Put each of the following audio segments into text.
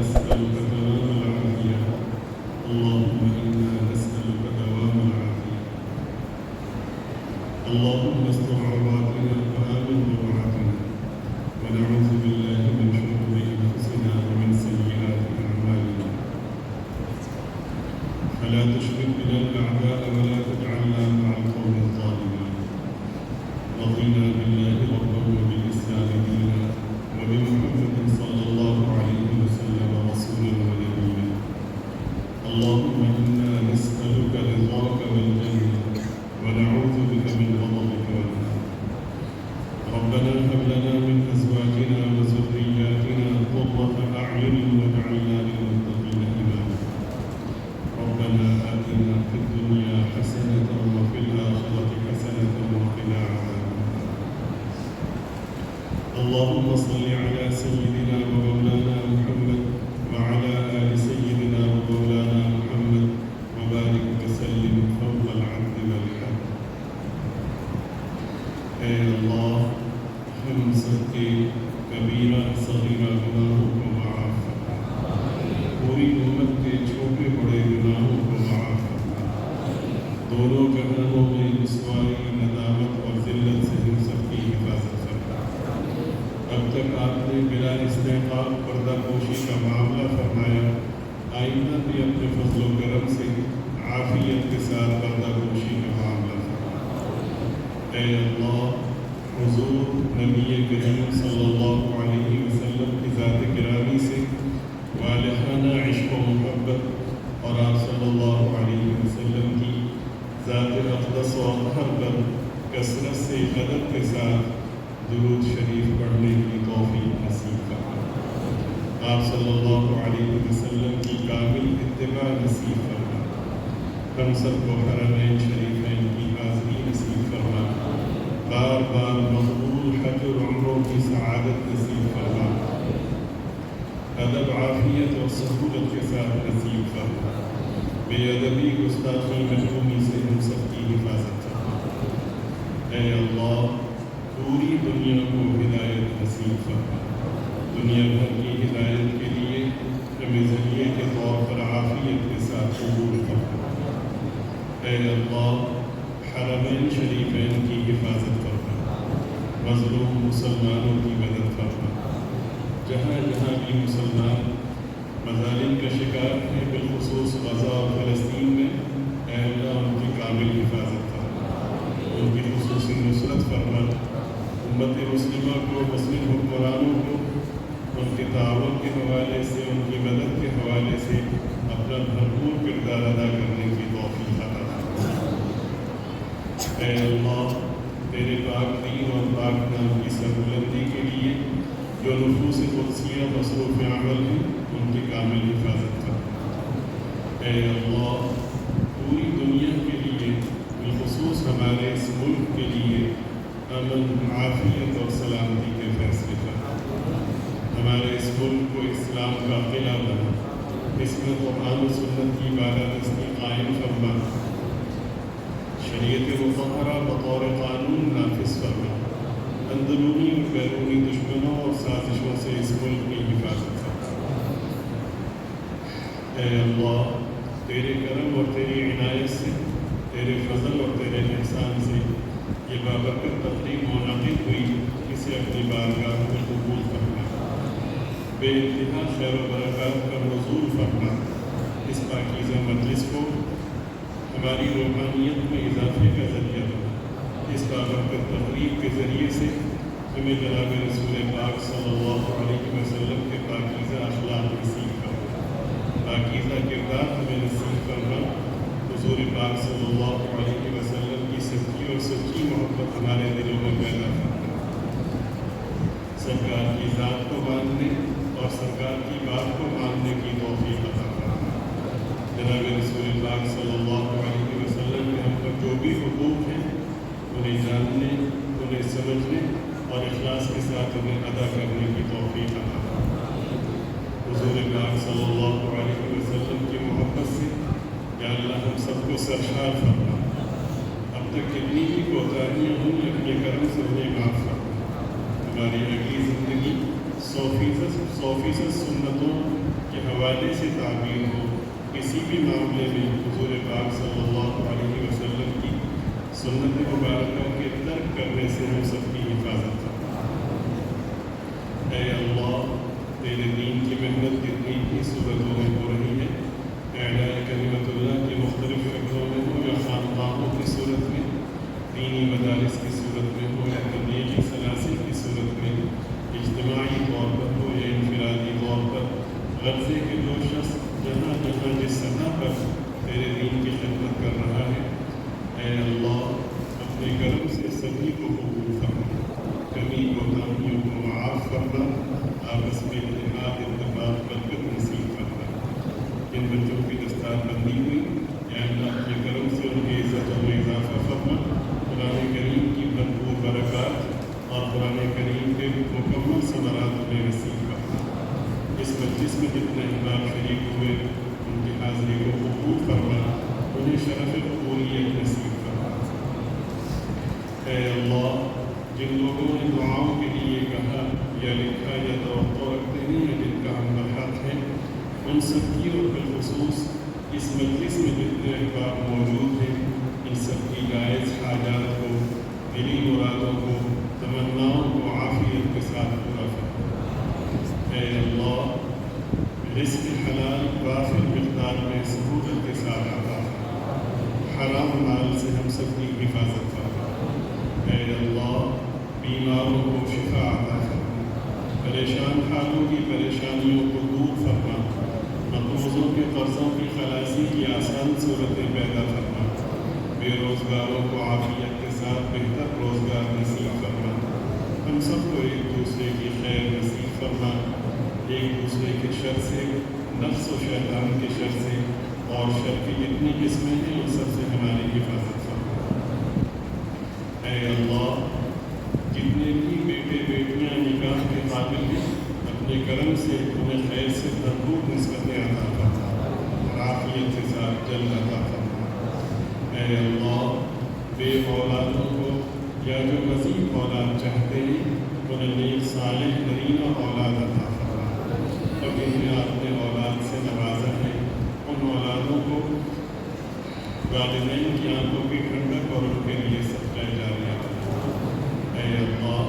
نسألك دوام العافية. اللهم إنا نسألك دوام العافية. اللهم استر عوراتنا وآمن روعاتنا، ونعوذ بالله من شرور أنفسنا ومن سيئات أعمالنا. فلا تشرك بنا الأعداء ولا تجعلنا مع القوم الظالمين. رضينا بالله ربا وبالإسلام دينا وبمحمد صلى الله عليه وسلم رسولا ونبيا. اللهم إنا نسألك رضاك والجنة ونعوذ بك من غضبك والنار. ربنا هب لنا من أزواجنا وذرياتنا قرة أعين واجعلنا للمتقين إماما. ربنا آتنا في الدنيا حسنة وفي الآخرة حسنة وقنا عذاب النار. اللهم صل على سيدنا ومولانا محمد وعلى آل سيدنا ومولانا محمد وبارك وسلم فوق العبد والحمد. اے اللہ، ہم سب کے کبیرہ صغیرہ گناہوں کو معاف فرما، پوری امت کے چھوٹے بڑے گناہوں کو معاف فرما، دونوں جہانوں میں رسوائی، ندامت اور ذلت سے ہم سب کی حفاظت فرما۔ اب تک آپ نے بلا استحقاق پردہ پوشی کا معاملہ فرمایا، آئندہ بھی اپنے فضل و کرم سے عافیت کے ساتھ پردہ پوشی کا معاملہ فرما۔ اے اللہ، حضور نبی کریم صلی اللہ علیہ وسلم کی ذات گرامی سے والہانہ عشق و محبت اور آپ صلی اللہ علیہ وسلم کی ذات اقدس و اطہر پر کثرت سے ادب کے ساتھ درود شریف پڑھنے کی توفیق نصیب فرما۔ آپ صلی اللہ علیہ وسلم کی کامل اتباع نصیب فرما۔ ہم سب کو حرمین شریفین کی حاضری نصیب فرما۔ بار بار مقبول حج اور عمروں کی سعادت نصیب فرما۔ ادب، عافیت اور سہولت کے ساتھ نصیب فرما۔ بے ادبی، گستاخی، محرومی سے ہم سب کی حفاظت فرما۔ اے اللہ، پوری دنیا کو ہدایت نصیب فرما۔ دنیا بھر کی ہدایت کے لیے ہمیں ذریعے کے طور پر عافیت کے ساتھ قبول فرما۔ اے اللہ، حرمین شریفین کی حفاظت فرما، مظلوم مسلمانوں کی مدد فرما۔ جہاں جہاں بھی مسلمان مظالم کا شکار ہیں، بالخصوص غزہ اور فلسطین میں، اے اللہ ان کی کامل حفاظت فرما، ان کی خصوصی نصرت فرما۔ امت مسلمہ کو، مسلم حکمرانوں کو ان کے تعاون کے حوالے سے، ان کی مدد کے حوالے سے اپنا بھرپور کردار ادا کرنے کی توفیق عطا فرما۔ اے اللہ، تیرے پاک دین اور پاک نام کی سربلندی کے لیے جو نفوس قدسیہ مصروف عمل ہیں، ان کی کامل حفاظت فرما۔ اے اللہ، پوری دنیا کے لیے، بالخصوص ہمارے اس ملک کے لیے امن، عافیت اور سلامتی کے فیصلے فرما۔ ہمارے اس ملک کو اسلام کا قلعہ بنا، اس میں قرآن و سنت کی بالادستی قائم فرما، شریعت مطہرہ بطور قانون نافذ فرما، اندرونی اور بیرونی دشمنوں اور سازشوں سے اس ملک کی حفاظت فرما۔ اے اللہ، تیرے کرم اور تیری عنایت سے، تیرے فضل اور تیرے احسان سے یہ بابرکت تقریب منعقد ہوئی، اسے اپنی بارگاہ میں قبول فرما، بے انتہا خیر و برکات کا نزول فرما۔ اس پاکیزہ مجلس کو ہماری روحانیت میں اضافے کا ذریعہ بنا۔ اس بابرکت تقریب کے ذریعے سے ہمیں جناب رسول پاک صلی اللہ علیہ وسلم کے پاکیزہ اخلاق نصیب فرما، پاکیزہ کردار ہمیں نصیب فرما۔ حضور پاک صلی اللہ علیہ وسلم کی سچی اور سچی محبت ہمارے دلوں میں پیدا فرما۔ سرکار کی ذات کو ماننے اور سرکار کی بات کو ماننے کی توفیق عطا فرما۔ جناب رسول پاک صلی اللہ علیہ وسلم کے ہم پر جو بھی حقوق ہیں، انہیں جاننے، انہیں سمجھنے اور اخلاص کے ساتھ انہیں ادا کرنے کی توفیق عطا فرما۔ حضور پاک صلی اللہ علیہ وسلم کی محبت سے یا اللہ ہم سب کو سرشار فرما۔ اب تک کتنی بھی کوتاہیاں ہوں، اپنے کرم سے انہیں معاف فرما۔ ہماری اگلی زندگی 100% سنتوں کے ارادے سے تعبیر ہو، کسی بھی معاملے میں حضور پاک صلی اللہ علیہ وسلم کی سنت مبارکہ کے ترک کرنے سے ہم سب کی حفاظت فرما۔ اے اللہ، تیرے دین کی محنت کتنی ہی صورتوں میں ہو رہی ہے، اعلاء کلمت اللہ کے مختلف شکلوں میں ہو، یا خانقاہوں کی صورت میں، دینی مدارس کی صورت میں ہو، یا تبلیغی سلاسل کی صورت میں، اجتماعی طور پر ہو یا انفرادی طور پر، غرضے کے جو شخص جہاں جہاں جس سطح پر تیرے دین کی خدمت کر رہا ہے، اے اللہ اپنے کرم سے سبھی کو قبول فرما، کمی کوتاہیوں کو معاف فرما، آپس میں اتحاد اتفاق برکت نصیب فرما۔ جن بچوں کی دستار بندی ہوئی، یا اللہ اپنے کرم سے ان کی عزتوں میں اضافہ فرما، قرآن کریم کی بھرپور برکات اور قرآن کریم کے مکمل ثمرات میں نصیب فرما۔ اس مجلس میں جتنے احباب شریک ہوئے ان کی حاضری کو قبول فرما، انہیں شرف قبولیت نصیب فرما۔ اے اللہ، جن لوگوں نے دعاؤں کے لیے کہا یا لکھا یا توقع رکھتے ہیں یا جن کا ہم برحق ہے، ان سب کی اور بالخصوص اس مجلس میں جتنے احباب موجود ہیں، ان سب کی جائز حاجات کو، دلی مرادوں کو، تمناؤں کو عافیت کے ساتھ پورا فرما۔ اے اللہ، رزق حلال وافر مقدار میں سہولت کے ساتھ عطا فرما، حرام مال سے ہم سب کی حفاظت فرما۔ اے اللہ، بیماروں کو شفا عطا فرما، پریشان حالوں کی پریشانیوں کو دور فرما، مقروضوں کے قرضوں کی خلاصی کی آسان صورتیں پیدا فرما، بے روزگاروں کو عافیت کے ساتھ بہتر روزگار نصیب فرما، ہم سب کو ایک دوسرے کی خیر نصیب فرما، ایک دوسرے کے شر سے، نفس و شیطان کے شر سے اور شر کی جتنی قسمیں ہیں ان سب سے ہماری حفاظت فرما۔ اے اللہ، جتنے بھی بیٹے بیٹیاں نکاح کے قابل ہیں، اپنے کرم سے انہیں خیر سے بھرپور نسبتیں عطا فرما اور عافیت کے ساتھ جلد عطا فرما۔ اے اللہ، بے اولادوں کو یا جو مزید اولاد چاہتے ہیں انہیں نیک صالح نرینہ اولاد عطا فرما، اور جنہیں آپ نے اولاد سے نوازا ہے ان اولادوں کو والدین کی آنکھوں کی ٹھنڈک اور ان کے لیے صدقہ جاریہ بنا۔ اے اللہ،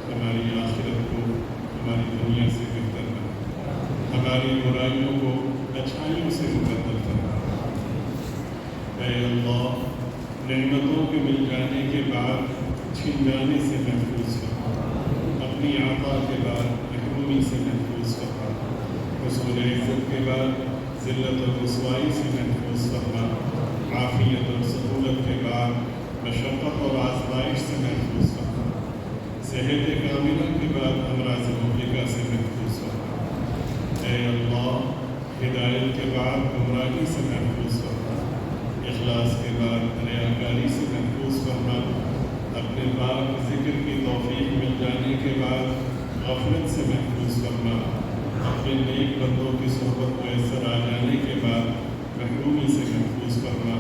ہماری آخرت کو ہماری دنیا سے بہتر بنا، ہماری برائیوں کو اچھائیوں سے مبدل فرما۔ اے اللہ، نعمتوں کے مل جانے کے بعد چھن جانے سے محفوظ فرما، اپنی عطا کے بعد محرومی سے محفوظ فرما، حصول عزت کے بعد ذلت و رسوائی سے محفوظ فرما، عافیت اور سہولت کے بعد مشقت اور آزمائش سے محفوظ فرما، صحت کاملہ کے بعد امراض مہلکہ سے محفوظ فرما۔ اے اللہ، ہدایت کے بعد گمراہی سے محفوظ فرما، اخلاص کے بعد ریاکاری سے محفوظ فرما، اپنے پاک ذکر کی توفیق مل جانے کے بعد غفلت سے محفوظ فرما، اپنے نیک بندوں کی صحبت میسر آ جانے کے بعد محرومی سے محفوظ فرما،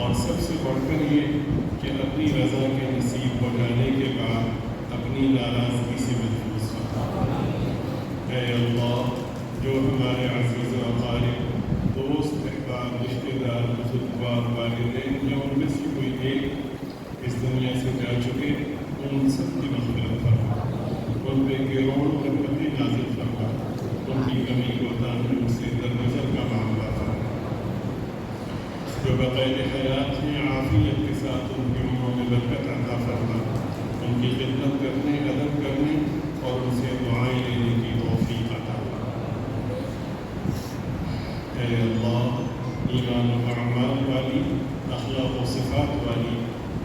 اور سب سے بڑھ کر یہ کہ اپنی رضا کے نصیب ہو جانے کے بعد اپنی ناراضگی سے محفوظ فرما۔ اے اللہ، جو ہمارے عزیز و اقارب، دوست، احباب، رشتہ دار، بزرگوار، والدین یا ان میں سے کوئی ایک اس دنیا سے جا چکے، ان سب کی مغفرت فرما، ان پہ کروڑوں رحمتیں نازل فرما، ان کی کمی کوتاہیوں سے درگزر کا معاملہ فرما، جو بقید حیات ہیں عافیت کے ساتھ ان کی عمروں میں برکت عطا فرما، ان کی خدمت کرنے، ادب کرنے اور ان سے دعائیں لینے کی توفیق عطا فرما۔ اے اللہ، ایمان و اعمال والی، اخلاق و صفات والی،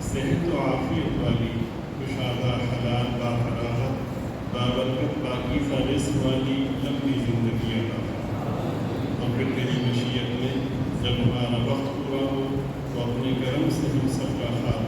صحت و عافیت والی، کشادہ حلال بافراغت بابرکت پاکیزہ رزق والی لمبی زندگی عطا فرما، اور پھر تیری مشیت میں جب ہمارا وقت پورا ہو تو اپنے کرم سے ہم سب کا خاتمہ